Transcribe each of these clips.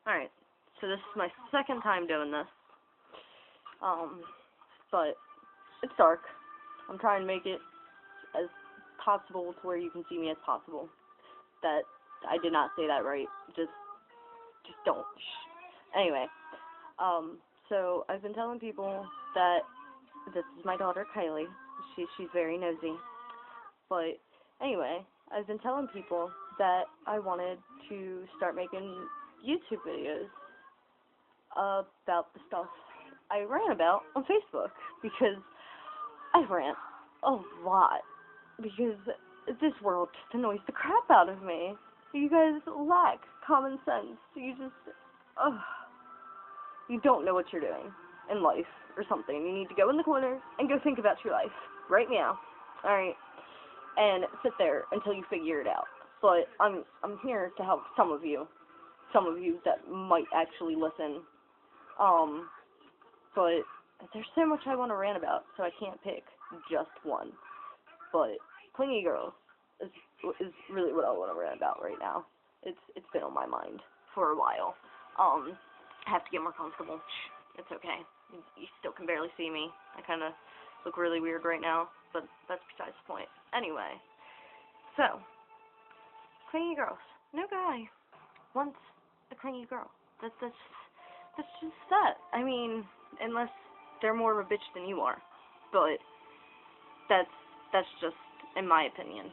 Alright, so this is my second time doing this. But it's dark. I'm trying to make it as possible to where you can see me as possible. That, I did not say that right. Just don't. Shh. Anyway, so I've been telling people that this is my daughter, Kylie. She's very nosy. But anyway, I've been telling people that I wanted to start making YouTube videos about the stuff I rant about on Facebook, because I rant a lot, because this world just annoys the crap out of me. You guys lack common sense. You don't know what you're doing in life or something. You need to go in the corner and go think about your life right now. Alright? And sit there until you figure it out. But I'm here to help some of you that might actually listen. But there's so much I want to rant about, so I can't pick just one. But Clingy Girls is really what I want to rant about right now. It's been on my mind for a while. I have to get more comfortable. Shh, it's okay. You still can barely see me. I kind of look really weird right now, but that's besides the point. Anyway, so Clingy Girls. No guy wants a clingy girl. That's just that. I mean, unless they're more of a bitch than you are. But that's just in my opinion.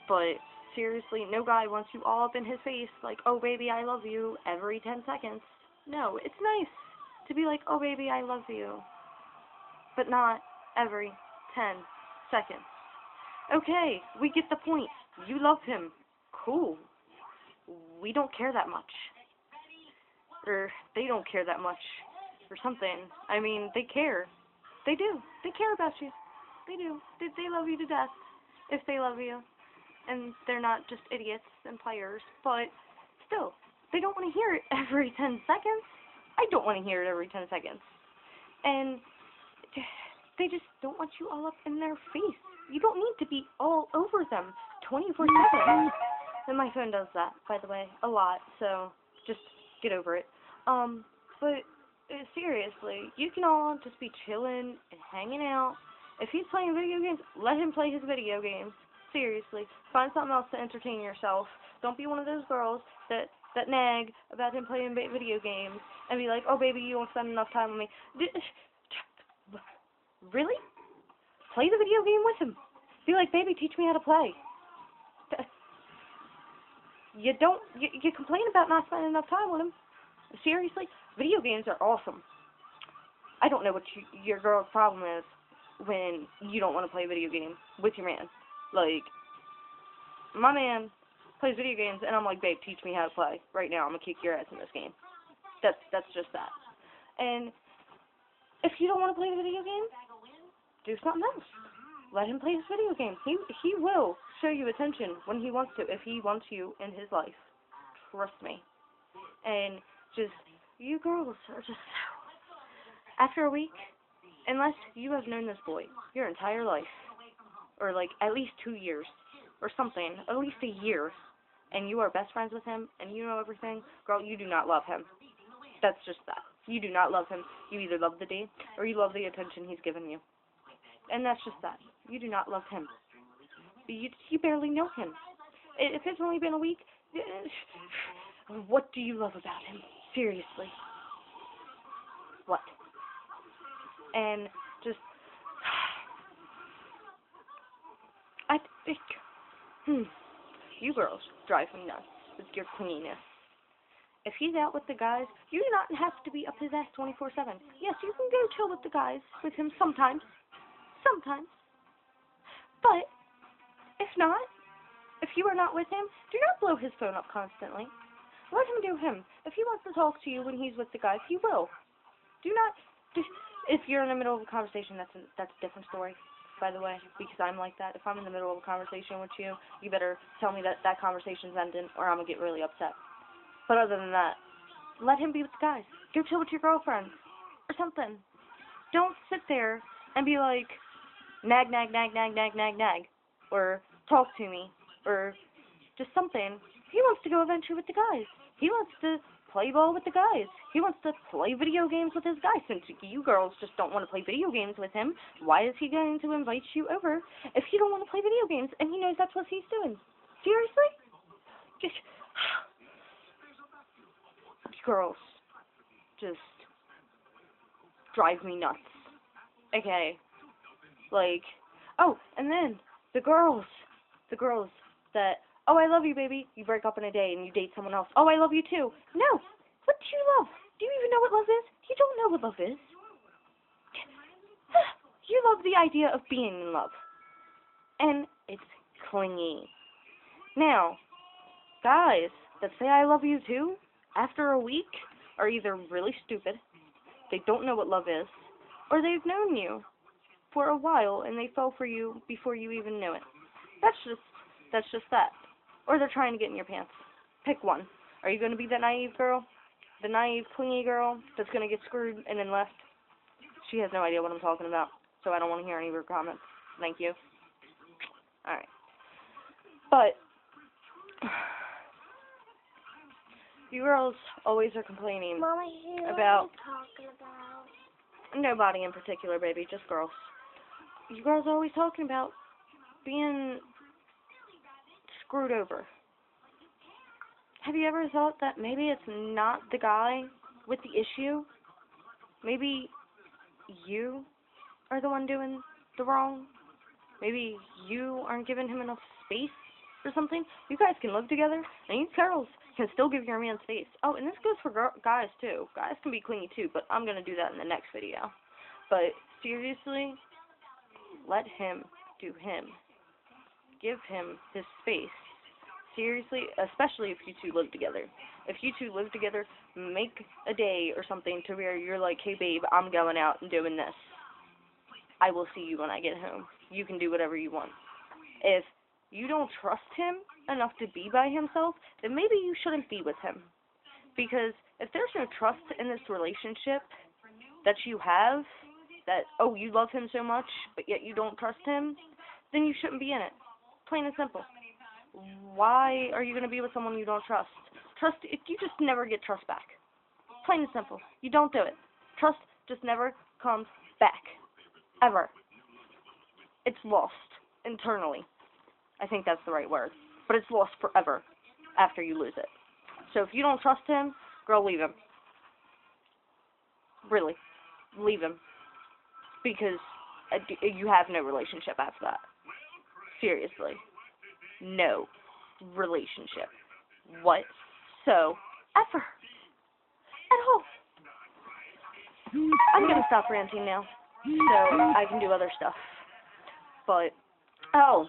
But seriously, no guy wants you all up in his face like, oh baby, I love you, every 10 seconds. No, it's nice to be like, oh baby, I love you, but not every 10 seconds. Okay, we get the point. You love him. Cool. We don't care that much. Or they don't care that much. Or something. I mean, they care. They do. They care about you. They do. They love you to death. If they love you. And they're not just idiots and players. But still, they don't want to hear it every 10 seconds. I don't want to hear it every 10 seconds. And they just don't want you all up in their face. You don't need to be all over them 24/7. And my phone does that, by the way, a lot, so just get over it. But seriously, you can all just be chilling and hanging out. If he's playing video games, let him play his video games. Seriously, find something else to entertain yourself. Don't be one of those girls that nag about him playing video games and be like, oh baby, you won't spend enough time with me. Really? Play the video game with him. Be like, baby, teach me how to play. You complain about not spending enough time with him. Seriously, video games are awesome. I don't know what your girl's problem is when you don't want to play video games with your man. Like, my man plays video games, and I'm like, babe, teach me how to play. Right now, I'm going to kick your ass in this game. That's just that. And if you don't want to play the video game, do something else. Let him play his video game. He will show you attention when he wants to, if he wants you in his life. Trust me. And just, you girls are just, after a week, unless you have known this boy your entire life, or like at least 2 years, or something, at least a year, and you are best friends with him, and you know everything, girl, you do not love him. That's just that. You do not love him. You either love the D, or you love the attention he's given you. And that's just that. You do not love him. You barely know him. If it's only been a week, what do you love about him? Seriously. What? And just, I think, you girls drive me nuts with your clinginess. If he's out with the guys, you do not have to be up his ass 24/7. Yes, you can go chill with the guys, with him sometimes. Sometimes. But, if not, if you are not with him, do not blow his phone up constantly. Let him do him. If he wants to talk to you when he's with the guys, he will. Do not, if you're in the middle of a conversation, that's a different story, by the way, because I'm like that. If I'm in the middle of a conversation with you, you better tell me that conversation's ending, or I'm going to get really upset. But other than that, let him be with the guys. Go chill with your girlfriends, or something. Don't sit there and be like, nag, or talk to me, or just something. He wants to go adventure with the guys. He wants to play ball with the guys. He wants to play video games with his guys. Since you girls just don't want to play video games with him, why is he going to invite you over if you don't want to play video games and he knows that's what he's doing? Seriously? Just, girls just drive me nuts. Okay. Like, oh, and then the girls that, oh, I love you, baby. You break up in a day and you date someone else. Oh, I love you too. No. What do you love? Do you even know what love is? You don't know what love is. You love the idea of being in love. And it's clingy. Now, guys that say I love you too, after a week, are either really stupid, they don't know what love is, or they've known you for a while and they fell for you before you even knew it. That's just that. Or they're trying to get in your pants. Pick one. Are you going to be that naive girl? The naive, clingy girl that's going to get screwed and then left? She has no idea what I'm talking about, so I don't want to hear any of her comments. Thank you. Alright. But you girls always are complaining Mama, about talking about nobody in particular, baby, just girls. You girls are always talking about being screwed over. Have you ever thought that maybe it's not the guy with the issue? Maybe you are the one doing the wrong? Maybe you aren't giving him enough space or something? You guys can live together, and you girls can still give your man space. Oh, and this goes for guys, too. Guys can be clingy, too, but I'm going to do that in the next video. But, seriously, let him do him. Give him his space. Seriously, especially if you two live together. If you two live together, make a day or something to where you're like, hey, babe, I'm going out and doing this. I will see you when I get home. You can do whatever you want. If you don't trust him enough to be by himself, then maybe you shouldn't be with him. Because if there's no trust in this relationship that you have, that, oh, you love him so much, but yet you don't trust him, then you shouldn't be in it. Plain and simple. Why are you going to be with someone you don't trust? Trust, you just never get trust back. Plain and simple. You don't do it. Trust just never comes back. Ever. It's lost internally. I think that's the right word. But it's lost forever after you lose it. So if you don't trust him, girl, leave him. Really. Leave him. Because you have no relationship after that. Seriously. No relationship whatsoever at all. I'm gonna stop ranting now so I can do other stuff. But, oh,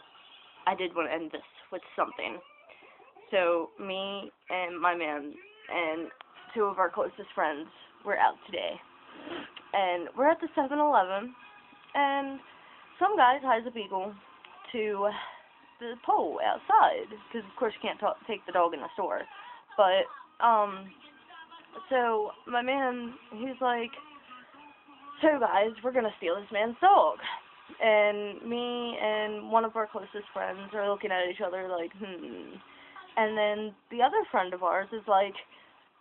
I did want to end this with something. So, me and my man and two of our closest friends were out today. And we're at the 7-Eleven, and some guy ties a beagle to the pole outside, because of course you can't take the dog in the store. But, so my man, he's like, so guys, we're gonna steal this man's dog. And me and one of our closest friends are looking at each other like, And then the other friend of ours is like,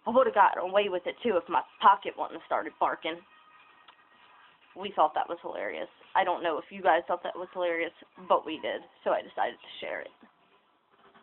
I would have gotten away with it too if my pocket wouldn't have started barking. We thought that was hilarious. I don't know if you guys thought that was hilarious, but we did, so I decided to share it.